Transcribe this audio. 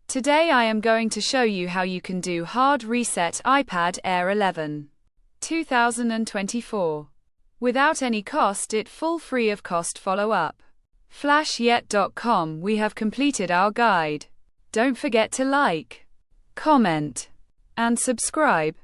Today I am going to show you how you can do hard reset iPad Air 11 2024 without any cost. It full free of cost. Follow up flashYet.com. We have completed our guide. Don't forget to like, comment, and subscribe.